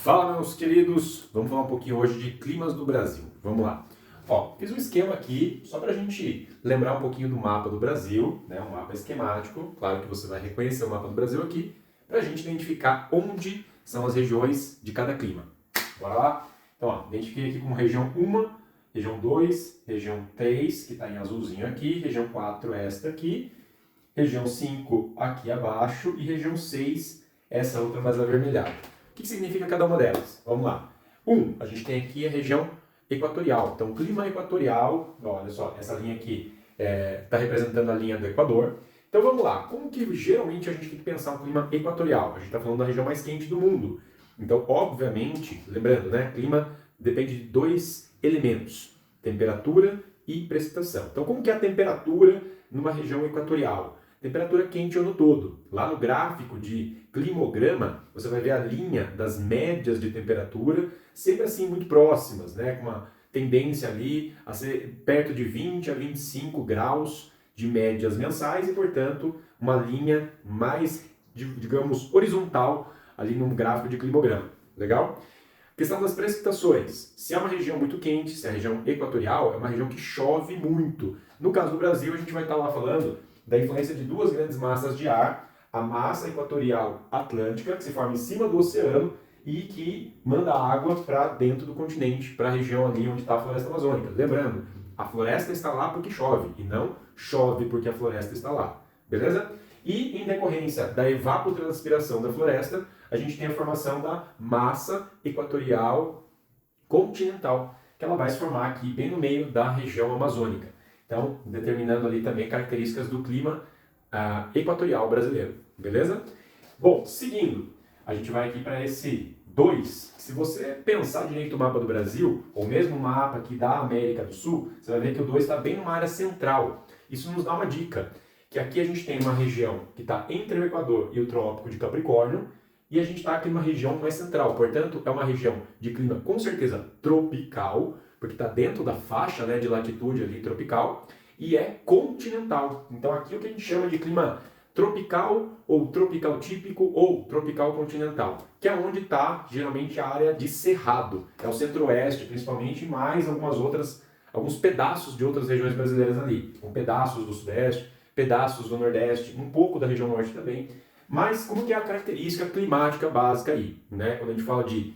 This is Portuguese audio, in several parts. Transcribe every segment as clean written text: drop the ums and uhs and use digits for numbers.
Fala, meus queridos! Vamos falar um pouquinho hoje de climas do Brasil. Vamos lá. Ó, fiz um esquema aqui só para a gente lembrar um pouquinho do mapa do Brasil, né? Um mapa esquemático. Claro que você vai reconhecer o mapa do Brasil aqui, para a gente identificar onde são as regiões de cada clima. Bora lá? Então, ó, identifiquei aqui como região 1, região 2, região 3, que está em azulzinho aqui, região 4, esta aqui, região 5 aqui abaixo e região 6, essa outra mais avermelhada. O que significa cada uma delas? Vamos lá. A gente tem aqui a região equatorial. Então, clima equatorial, olha só, essa linha aqui está representando a linha do Equador. Então, vamos lá. Como que geralmente a gente tem que pensar um clima equatorial? A gente está falando da região mais quente do mundo. Então, obviamente, lembrando, né, clima depende de dois elementos, temperatura e precipitação. Então, como que é a temperatura numa região equatorial? Temperatura quente o ano todo. Lá no gráfico de climograma, você vai ver a linha das médias de temperatura, sempre assim muito próximas, né? Com uma tendência ali a ser perto de 20 a 25 graus de médias mensais e, portanto, uma linha mais, digamos, horizontal ali no gráfico de climograma. Legal? Questão das precipitações. Se é uma região muito quente, se é a região equatorial, é uma região que chove muito. No caso do Brasil, a gente vai estar lá falando da influência de duas grandes massas de ar, a massa equatorial atlântica, que se forma em cima do oceano e que manda água para dentro do continente, para a região ali onde está a floresta amazônica. Lembrando, a floresta está lá porque chove, e não chove porque a floresta está lá. Beleza? E em decorrência da evapotranspiração da floresta, a gente tem a formação da massa equatorial continental, que ela vai se formar aqui bem no meio da região amazônica. Então, determinando ali também características do clima equatorial brasileiro, beleza? Bom, seguindo, a gente vai aqui para esse 2. Se você pensar direito o mapa do Brasil, ou mesmo o mapa aqui da América do Sul, você vai ver que o 2 está bem numa área central. Isso nos dá uma dica, que aqui a gente tem uma região que está entre o Equador e o Trópico de Capricórnio, e a gente está aqui numa região mais central, portanto, é uma região de clima com certeza tropical, porque está dentro da faixa, né, de latitude ali tropical, e é continental. Então aqui é o que a gente chama de clima tropical, ou tropical típico, ou tropical continental, que é onde está geralmente a área de cerrado. É o centro-oeste, principalmente, e mais alguns pedaços de outras regiões brasileiras ali. Com pedaços do sudeste, pedaços do nordeste, um pouco da região norte também. Mas como que é a característica climática básica aí, né? Quando a gente fala de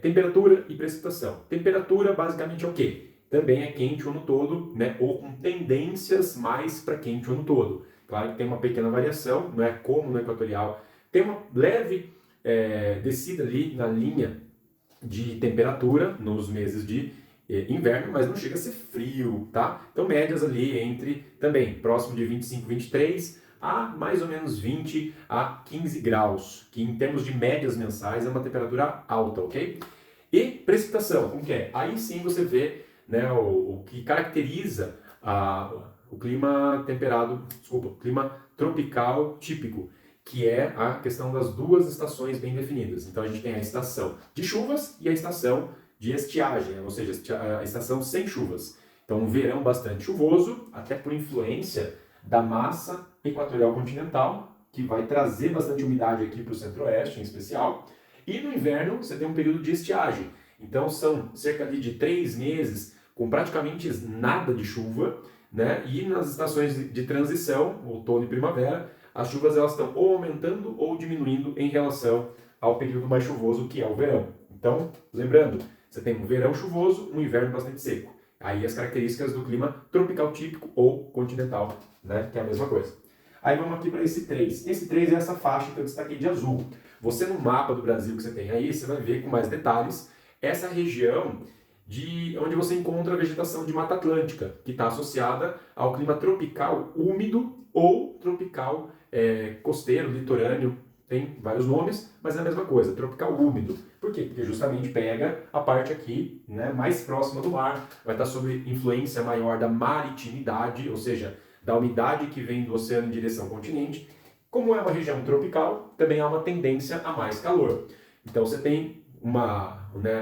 temperatura e precipitação. Temperatura basicamente é o quê? Também é quente o ano todo, né? Ou com tendências mais para quente o ano todo. Claro que tem uma pequena variação, não é como no equatorial. Tem uma leve descida ali na linha de temperatura nos meses de inverno, mas não chega a ser frio, tá? Então médias ali entre também próximo de 25, 23 a mais ou menos 20 a 15 graus, que em termos de médias mensais é uma temperatura alta, ok? E precipitação, como que é? Aí sim você vê, né, o que caracteriza o clima clima tropical típico, que é a questão das duas estações bem definidas. Então a gente tem a estação de chuvas e a estação de estiagem, ou seja, a estação sem chuvas. Então um verão bastante chuvoso, até por influência da massa equatorial continental, que vai trazer bastante umidade aqui para o centro-oeste em especial. E no inverno você tem um período de estiagem. Então são cerca de 3 meses com praticamente nada de chuva, né? E nas estações de transição, outono e primavera, as chuvas elas estão ou aumentando ou diminuindo em relação ao período mais chuvoso, que é o verão. Então, lembrando, você tem um verão chuvoso, um inverno bastante seco. Aí as características do clima tropical típico ou continental, né? Que é a mesma coisa. Aí vamos aqui para esse 3. Esse 3 é essa faixa que eu destaquei de azul. Você no mapa do Brasil que você tem aí, você vai ver com mais detalhes essa região de onde você encontra a vegetação de Mata Atlântica, que está associada ao clima tropical úmido ou tropical costeiro, litorâneo, tem vários nomes, mas é a mesma coisa, tropical úmido. Por quê? Porque justamente pega a parte aqui, né, mais próxima do mar, vai estar sob influência maior da maritimidade, ou seja, da umidade que vem do oceano em direção ao continente. Como é uma região tropical, também há uma tendência a mais calor. Então você tem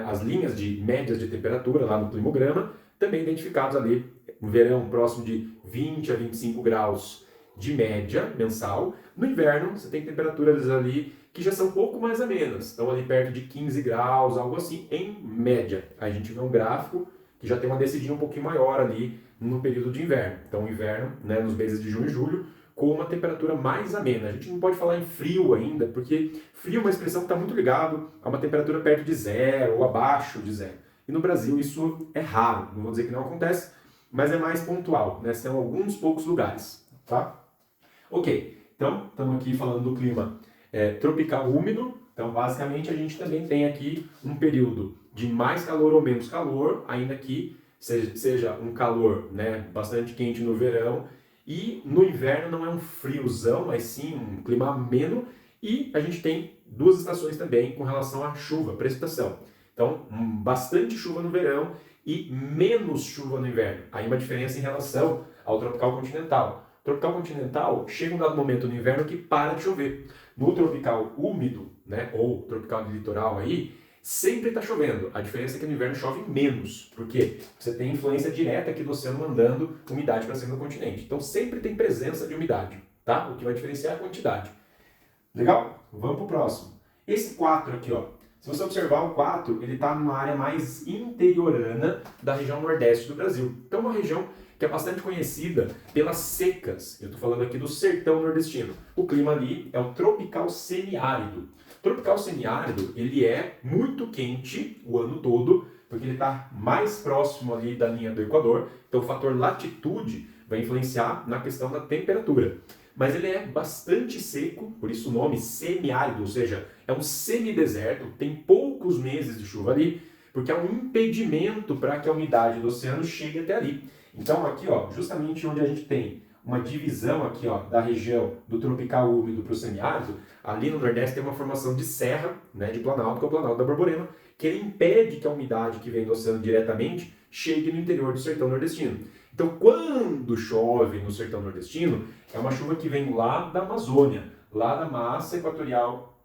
as linhas de médias de temperatura lá no climograma, também identificados ali, no verão próximo de 20 a 25 graus de média mensal. No inverno, você tem temperaturas ali que já são um pouco mais amenas, estão ali perto de 15 graus, algo assim, em média. Aí a gente vê um gráfico que já tem uma descidinha um pouquinho maior ali no período de inverno. Então, o inverno, né, nos meses de junho e julho, com uma temperatura mais amena. A gente não pode falar em frio ainda, porque frio é uma expressão que está muito ligado a uma temperatura perto de zero ou abaixo de zero. E no Brasil isso é raro, não vou dizer que não acontece, mas é mais pontual, né? São alguns poucos lugares, tá? Ok, então estamos aqui falando do clima tropical úmido. Então, basicamente, a gente também tem aqui um período de mais calor ou menos calor, ainda que seja um calor, né, bastante quente no verão, e no inverno não é um friozão, mas sim um clima ameno, e a gente tem duas estações também com relação à chuva, precipitação. Então, bastante chuva no verão e menos chuva no inverno. Aí uma diferença em relação ao tropical continental. O tropical continental chega um dado momento no inverno que para de chover. No tropical úmido, né, ou tropical de litoral aí, sempre está chovendo. A diferença é que no inverno chove menos, porque você tem influência direta aqui do oceano mandando umidade para cima do continente. Então sempre tem presença de umidade, tá? O que vai diferenciar é a quantidade. Legal? Vamos para o próximo. Esse 4 aqui, ó. Se você observar o 4, ele está numa área mais interiorana da região nordeste do Brasil. Então uma região que é bastante conhecida pelas secas. Eu estou falando aqui do sertão nordestino. O clima ali é o tropical semiárido. O tropical semiárido, ele é muito quente o ano todo, porque ele está mais próximo ali da linha do Equador. Então o fator latitude vai influenciar na questão da temperatura. Mas ele é bastante seco, por isso o nome semiárido, ou seja, é um semideserto, tem poucos meses de chuva ali, porque é um impedimento para que a umidade do oceano chegue até ali. Então aqui, ó, justamente onde a gente tem uma divisão aqui, ó, da região do tropical úmido para o semiárido, ali no Nordeste tem uma formação de serra, né, de planalto, que é o Planalto da Borborema, que ele impede que a umidade que vem do oceano diretamente chegue no interior do sertão nordestino. Então, quando chove no sertão nordestino, é uma chuva que vem lá da Amazônia, lá da massa equatorial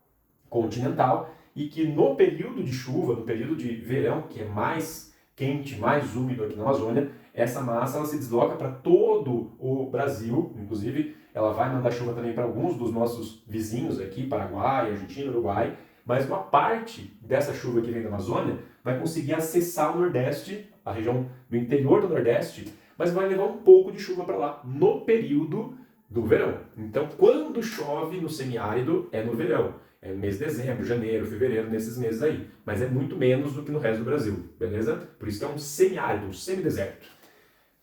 continental, e que no período de chuva, no período de verão, que é mais quente, mais úmido aqui na Amazônia, essa massa ela se desloca para todo o Brasil, inclusive ela vai mandar chuva também para alguns dos nossos vizinhos aqui, Paraguai, Argentina, Uruguai, mas uma parte dessa chuva que vem da Amazônia vai conseguir acessar o Nordeste, a região do interior do Nordeste, mas vai levar um pouco de chuva para lá no período do verão. Então, quando chove no semiárido, é no verão. É no mês de dezembro, janeiro, fevereiro, nesses meses aí. Mas é muito menos do que no resto do Brasil, beleza? Por isso que é um semiárido, um semideserto.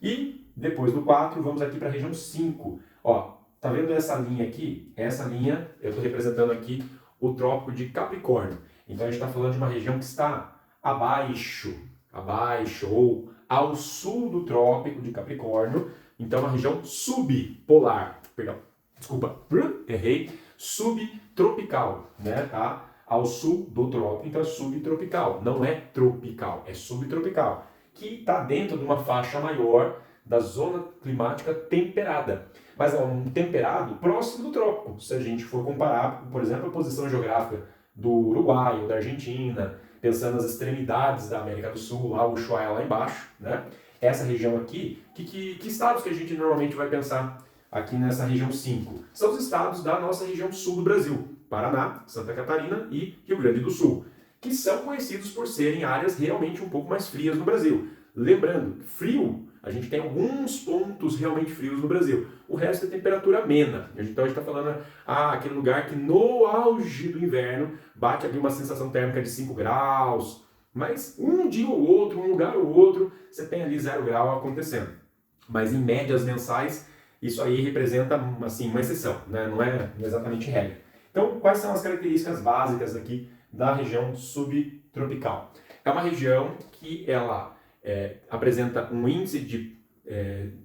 E depois do 4, vamos aqui para a região 5. Ó, tá vendo essa linha aqui? Essa linha, eu estou representando aqui o Trópico de Capricórnio. Então a gente está falando de uma região que está abaixo ou ao sul do Trópico de Capricórnio. Então uma região subpolar, perdão, desculpa, errei, subtropical, né, tá? Ao sul do trópico, então é subtropical, não é tropical, é subtropical, que está dentro de uma faixa maior da zona climática temperada. Mas é um temperado próximo do trópico, se a gente for comparar, por exemplo, a posição geográfica do Uruguai ou da Argentina, pensando nas extremidades da América do Sul, lá o Ushuaia lá embaixo, né? Essa região aqui, que estados que a gente normalmente vai pensar aqui nessa região 5? São os estados da nossa região sul do Brasil, Paraná, Santa Catarina e Rio Grande do Sul, que são conhecidos por serem áreas realmente um pouco mais frias no Brasil. Lembrando, frio, a gente tem alguns pontos realmente frios no Brasil. O resto é temperatura amena. Então a gente está falando aquele lugar que no auge do inverno bate ali uma sensação térmica de 5 graus, mas um dia ou outro, um lugar ou outro, você tem ali 0 grau acontecendo. Mas em médias mensais, isso aí representa assim, uma exceção, né? Não é exatamente regra. Então, quais são as características básicas aqui da região subtropical? É uma região que ela apresenta um índice de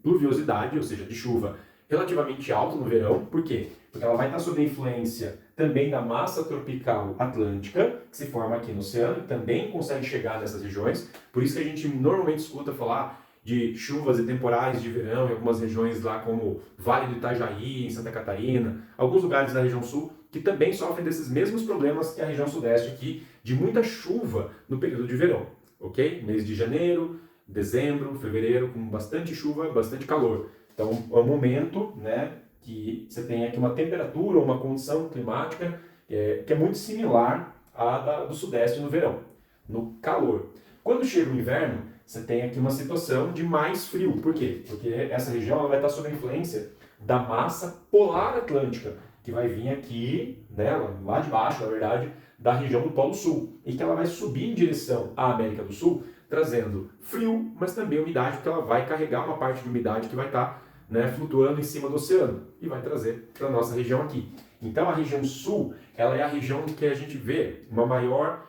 pluviosidade, ou seja, de chuva, relativamente alto no verão. Por quê? Porque ela vai estar sob a influência também da massa tropical atlântica, que se forma aqui no oceano, e também consegue chegar nessas regiões. Por isso que a gente normalmente escuta falar de chuvas e temporais de verão em algumas regiões lá como Vale do Itajaí, em Santa Catarina, alguns lugares da região sul, que também sofrem desses mesmos problemas que a região sudeste aqui, de muita chuva no período de verão, ok? Mês de janeiro, dezembro, fevereiro, com bastante chuva, bastante calor. Então é um momento, né, que você tem aqui uma temperatura, uma condição climática que é muito similar à do Sudeste no verão, no calor. Quando chega o inverno, você tem aqui uma situação de mais frio. Por quê? Porque essa região ela vai estar sob a influência da massa polar atlântica, que vai vir aqui, né, lá de baixo, na verdade, da região do Polo Sul, e que ela vai subir em direção à América do Sul, trazendo frio, mas também umidade, porque ela vai carregar uma parte de umidade que vai estar, né, flutuando em cima do oceano e vai trazer para a nossa região aqui. Então a região sul, ela é a região que a gente vê uma maior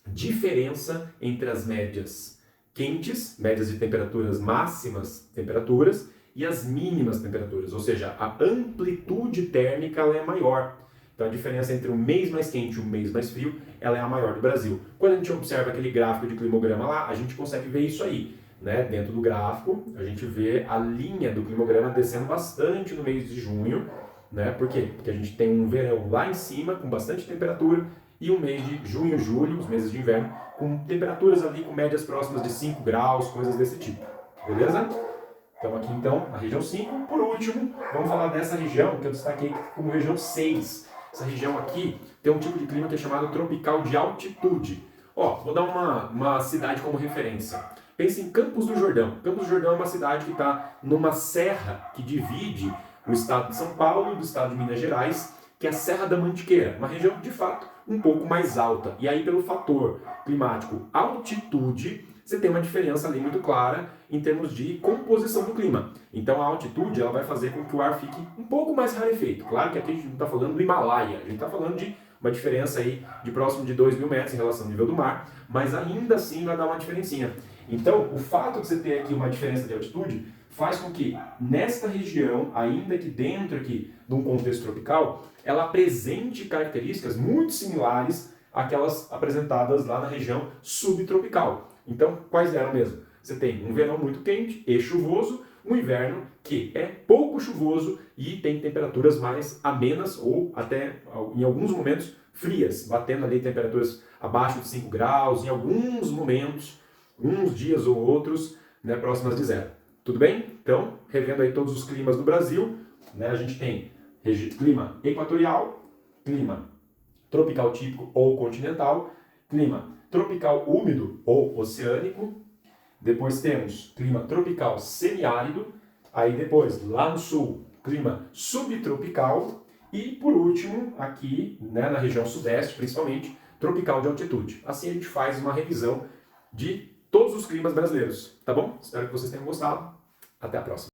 diferença entre as médias quentes, médias de temperaturas máximas, temperaturas, e as mínimas temperaturas, ou seja, a amplitude térmica ela é maior. Então a diferença entre um mês mais quente e um mês mais frio, ela é a maior do Brasil. Quando a gente observa aquele gráfico de climograma lá, a gente consegue ver isso aí. Né? Dentro do gráfico, a gente vê a linha do climograma descendo bastante no mês de junho. Né? Por quê? Porque a gente tem um verão lá em cima, com bastante temperatura, e um mês de junho e julho, os meses de inverno, com temperaturas ali com médias próximas de 5 graus, coisas desse tipo. Beleza? Então aqui então, a região 5. Por último, vamos falar dessa região que eu destaquei como região 6. Essa região aqui tem um tipo de clima que é chamado tropical de altitude. Ó, vou dar uma cidade como referência. Pense em Campos do Jordão. Campos do Jordão é uma cidade que está numa serra que divide o estado de São Paulo do estado de Minas Gerais, que é a Serra da Mantiqueira, uma região de fato um pouco mais alta. E aí pelo fator climático altitude, você tem uma diferença ali muito clara em termos de composição do clima. Então a altitude ela vai fazer com que o ar fique um pouco mais rarefeito. Claro que aqui a gente não está falando do Himalaia, a gente está falando de uma diferença aí de próximo de 2.000 metros em relação ao nível do mar, mas ainda assim vai dar uma diferencinha. Então o fato de você ter aqui uma diferença de altitude faz com que nesta região, ainda que dentro aqui de um contexto tropical, ela apresente características muito similares àquelas apresentadas lá na região subtropical. Então, quais eram mesmo? Você tem um verão muito quente e chuvoso, um inverno que é pouco chuvoso e tem temperaturas mais amenas ou até, em alguns momentos, frias, batendo ali temperaturas abaixo de 5 graus, em alguns momentos, uns dias ou outros, né, próximas de zero. Tudo bem? Então, revendo aí todos os climas do Brasil, né, a gente tem clima equatorial, clima tropical típico ou continental, clima tropical úmido ou oceânico, depois temos clima tropical semiárido, aí depois, lá no sul, clima subtropical e, por último, aqui, né, na região sudeste, principalmente, tropical de altitude. Assim a gente faz uma revisão de todos os climas brasileiros, tá bom? Espero que vocês tenham gostado. Até a próxima.